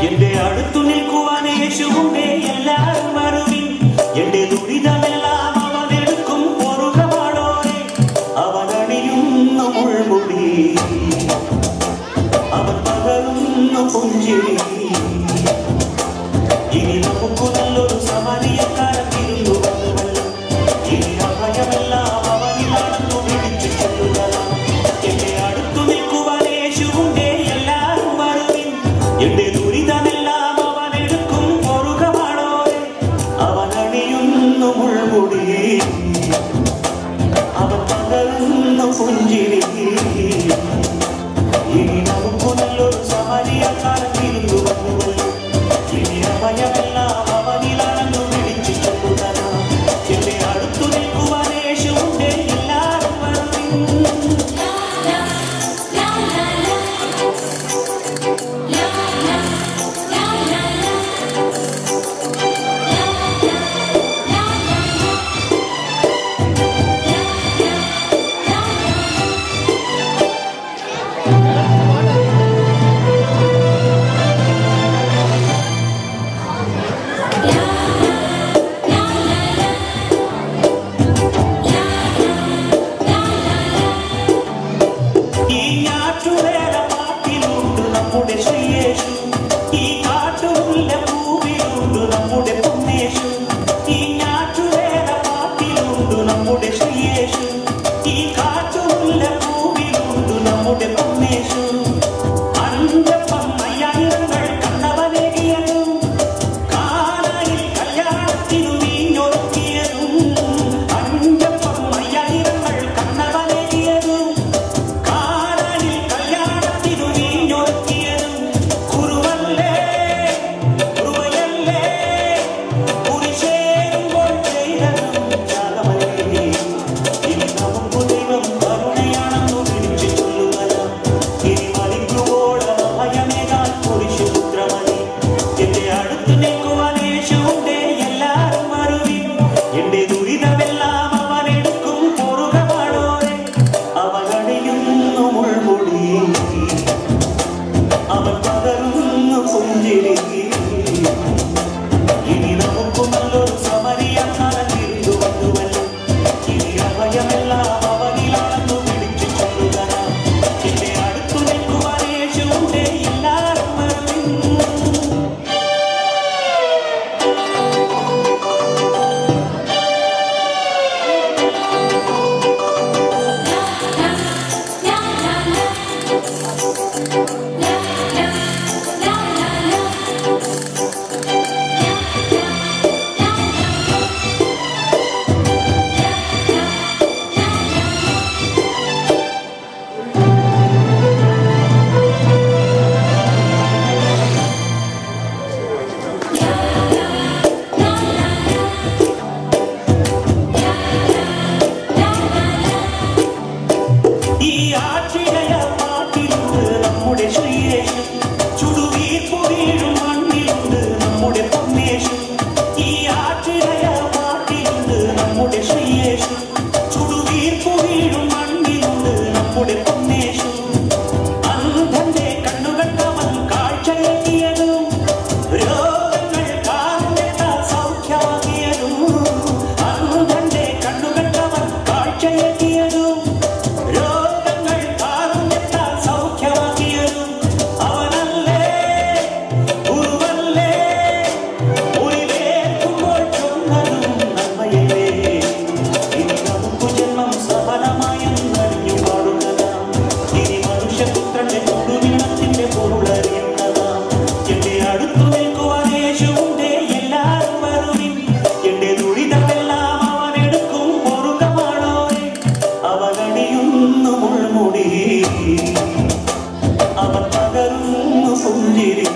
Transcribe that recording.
എന്റെ അടുത്തു നിൽക്കുവാൻ യേശുവുണ്ടേ, എല്ലാവരും വരുവിൻ. എന്റെ ദുരിതമെല്ലാം അവനെടുക്കും പൊറുകമാണോരെ. അവനണിയുന്നു മുൾമുടി, അവൻ പകരുന്നു പുഞ്ചിരി. ഇനി നമുക്ക് നല്ലൊരു സമരിയക്കാരൻ തിരിഞ്ഞു വന്നുവല്ലോ. ഇനി അഭയമെല്ലാം അവനിലാണെന്നു വിളിച്ചു ചൊല്ലുക. എന്റെ അടുത്തു നിൽക്കുവാൻ യേശുവുണ്ടേ, എല്ലാവരും വരുവിൻ. എന്റെ ദുരിതമെല്ലാം അവനെടുക്കും പൊറുകമാണോരെ. അവനണിയുന്നു മുൾമുടി, അവൻ പകരുന്നു പുഞ്ചിരി. ഇനി നമുക്ക് നല്ലൊരു സമരിയക്കാരൻ തിരിഞ്ഞു വന്നുവല്ലോ. ഇനി അഭയമെല്ലാം അവനിലാണെന്നു വിളിച്ചു ചൊല്ലുക. എന്റെ അടുത്തു നിൽക്കുവാൻ യേശുവുണ്ടേ, എല്ലാവരും വരുവിൻ. ഈ ഞാറ്റുവേല പാട്ടിലുണ്ട് നമ്മുടെ ശ്രീയേശു. ഈ കാട്ടുമുല്ല പൂവിലുണ്ട് നമ്മുടെ പൊന്നേശു. ഈ ഞാറ്റുവേല പാട്ടിലുണ്ട് നമ്മുടെ ശ്രീയേശു. ഈ കാട്ടുമുല്ല പൂവിലുണ്ട് നമ്മുടെ പൊന്നേശു. അഞ്ചപ്പം അയ്യായിരങ്ങൾ കണ്ടവനേകിയതും കാനായിൽ കല്യാണത്തിനു വീഞ്ഞൊരുക്കിയതും. അഞ്ചപ്പം അയ്യായിരങ്ങൾ കണ്ടവനേകിയതും കാനായിൽ കല്യാണത്തിനു വീഞ്ഞൊരുക്കിയതും. കുറുവല്ലേ കുറുവയല്ലേ കുരിശേറുമ്പോൾ ചെയ്തതും ത്യാഗമല്ലേ. ഇനി നമുക്ക് ദൈവം കരുണയാണെന്നു വിളിച്ചു ചൊല്ലുക. ഇനി മരിക്കുവോളം ഭയമേകാൻ കുരിശുപുത്രമതി. എന്റെ അടുത്ത് നിൽക്കുവാൻ യേശുവുണ്ടേ, എല്ലാവരും വരുവിൻ. എന്റെ ദുരിതമെല്ലാം അവനെടുക്കും പൊറുകമാണോരെ. അവനണിയുന്നു മുൾമുടി, അവൻ പകരുന്നു പുഞ്ചിരി. ഇനി നമുക്ക് നല്ലൊരു സമരിയക്കാരൻ തിരിഞ്ഞു വന്നുവല്ലോ. ഇനി അഭയമെല്ലാം അവനിലാണെന്നു വിളിച്ചു ചൊല്ലുക. എന്റെ അടുത്തു നിൽക്കുവാൻ യേശുവുണ്ടേ, എല്ലാവരും വരുവിൻ. ഈ ആറ്റിടയ പാട്ടിലുണ്ട് നമ്മുടെ ശ്രീയേശു. ചുടുവീർപ്പു വീഴും മണ്ണിലുണ്ട് നമ്മുടെ പൊന്നേശു. ഈ ആറ്റിടയ പാട്ടിലുണ്ട് നമ്മുടെ ശ്രീയേശു. ചുടുവീർപ്പു വീഴും മണ്ണിലുണ്ട് നമ്മുടെ പൊന്നേശു. അന്ധന്റെ കണ്ണുകണ്ടവൻ കാഴ്ചയെത്തിയതും രോഗങ്ങൾ കാരുണ്യത്താൽ സൗഖ്യമാക്കിയതും. അന്ധന്റെ കണ്ണുകണ്ടവൻ കാഴ്ചയെത്തിയതും രോഗങ്ങൾ കാരുണ്യത്താൽ സൗഖ്യമാക്കിയതും. അവനല്ലേ ഗുരുവല്ലേ മുറിവേൽക്കുമ്പോൾ ചൊന്നതും നന്മയല്ലേ. ഇനി നമുക്ക് ജന്മം സഫലമായെന്നറിഞ്ഞു പാടുന്നതാം. ഇനി മനുഷ്യപുത്രന്റെ ചുടുവീണത്തിന്റെ പൊരുളറിയുന്നതാം. എന്റെ അടുത്തു നിൽക്കുവാൻ യേശുവുണ്ടേ, എല്ലാവരും വരുവിൻ. എന്റെ ദുരിതമെല്ലാം അവനെടുക്കും പൊറുകമാണോരെ. അവനണിയുന്നു മുൾമുടി, അവൻ പകരുന്നു പുഞ്ചിരി.